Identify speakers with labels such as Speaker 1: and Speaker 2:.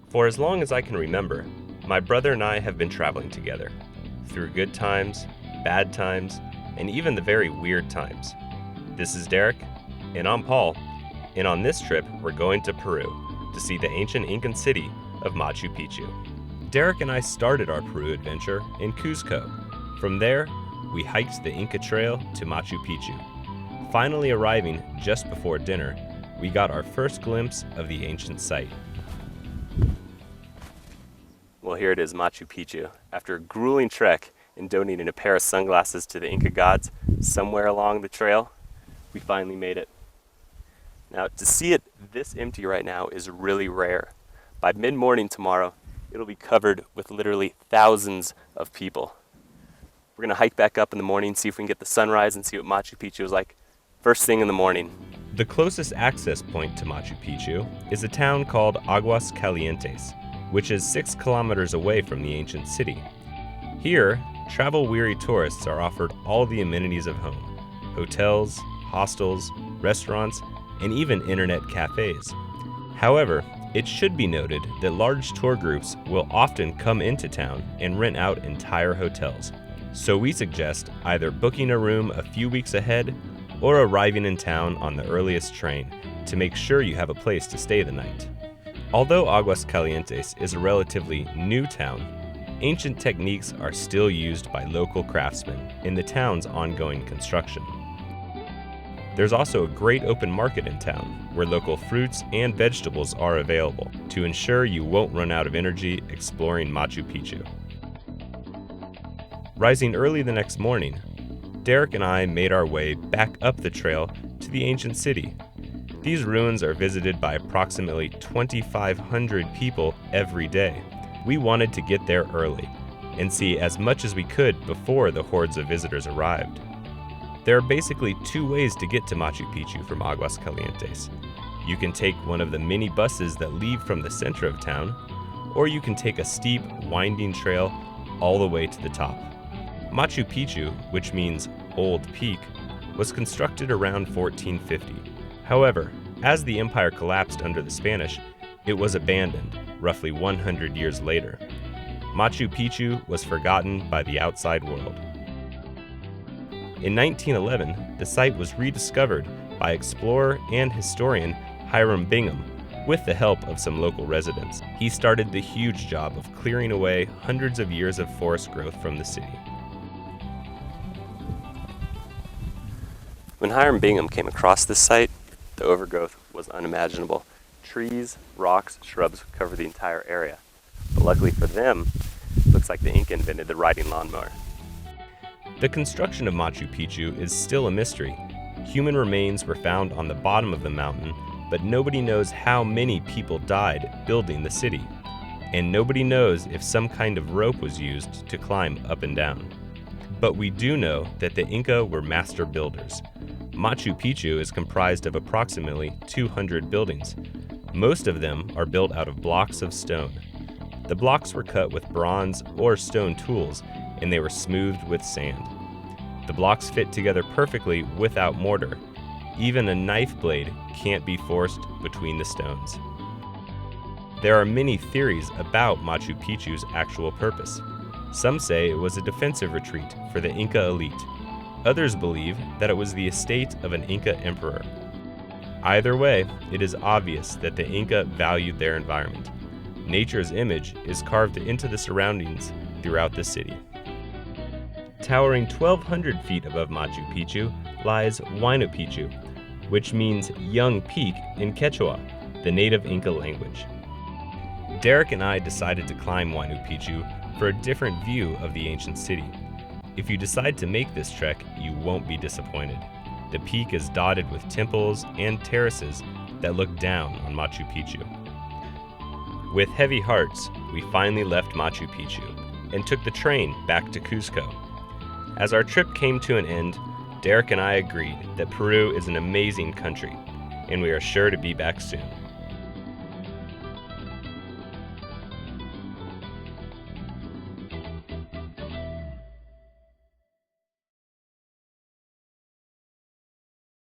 Speaker 1: For as long as I can remember, my brother and I have been traveling together, through good times, bad times, and even the very weird times. This is Derek, and I'm Paul, and on this trip we're going to Peru to see the ancient Incan city of Machu Picchu. Derek and I started our Peru adventure in Cuzco. From there, we hiked the Inca Trail to Machu Picchu. Finally arriving just before dinner, we got our first glimpse of the ancient site. Well, here it is, Machu Picchu. After a grueling trek and donating a pair of sunglasses to the Inca gods somewhere along the trail, we finally made it. Now, to see it this empty right now is really rare. By mid-morning tomorrow, it'll be covered with literally thousands of people. We're gonna hike back up in the morning, see if we can get the sunrise and see what Machu Picchu is like first thing in the morning. The closest access point to Machu Picchu is a town called Aguas Calientes, which is 6 kilometers away from the ancient city. Here, travel-weary tourists are offered all the amenities of home: hotels, hostels, restaurants, and even internet cafes. However, it should be noted that large tour groups will often come into town and rent out entire hotels. So we suggest either booking a room a few weeks ahead or arriving in town on the earliest train to make sure you have a place to stay the night. Although Aguas Calientes is a relatively new town, ancient techniques are still used by local craftsmen in the town's ongoing construction. There's also a great open market in town where local fruits and vegetables are available to ensure you won't run out of energy exploring Machu Picchu. Rising early the next morning, Derek and I made our way back up the trail to the ancient city. These ruins are visited by approximately 2,500 people every day. We wanted to get there early and see as much as we could before the hordes of visitors arrived. There are basically 2 ways to get to Machu Picchu from Aguas Calientes. You can take one of the mini buses that leave from the center of town, or you can take a steep, winding trail all the way to the top. Machu Picchu, which means Old Peak, was constructed around 1450. However, as the empire collapsed under the Spanish, it was abandoned roughly 100 years later. Machu Picchu was forgotten by the outside world. In 1911, the site was rediscovered by explorer and historian Hiram Bingham with the help of some local residents. He started the huge job of clearing away hundreds of years of forest growth from the city. When Hiram Bingham came across this site, the overgrowth was unimaginable. Trees, rocks, shrubs cover the entire area. But luckily for them, it looks like the Inca invented the riding lawnmower. The construction of Machu Picchu is still a mystery. Human remains were found on the bottom of the mountain, but nobody knows how many people died building the city. And nobody knows if some kind of rope was used to climb up and down. But we do know that the Inca were master builders. Machu Picchu is comprised of approximately 200 buildings. Most of them are built out of blocks of stone. The blocks were cut with bronze or stone tools, and they were smoothed with sand. The blocks fit together perfectly without mortar. Even a knife blade can't be forced between the stones. There are many theories about Machu Picchu's actual purpose. Some say it was a defensive retreat for the Inca elite. Others believe that it was the estate of an Inca emperor. Either way, it is obvious that the Inca valued their environment. Nature's image is carved into the surroundings throughout the city. Towering 1,200 feet above Machu Picchu lies Huayna Picchu, which means young peak in Quechua, the native Inca language. Derek and I decided to climb Huayna Picchu for a different view of the ancient city. If you decide to make this trek, you won't be disappointed. The peak is dotted with temples and terraces that look down on Machu Picchu. With heavy hearts, we finally left Machu Picchu and took the train back to Cuzco. As our trip came to an end, Derek and I agreed that Peru is an amazing country, and we are sure to be back soon.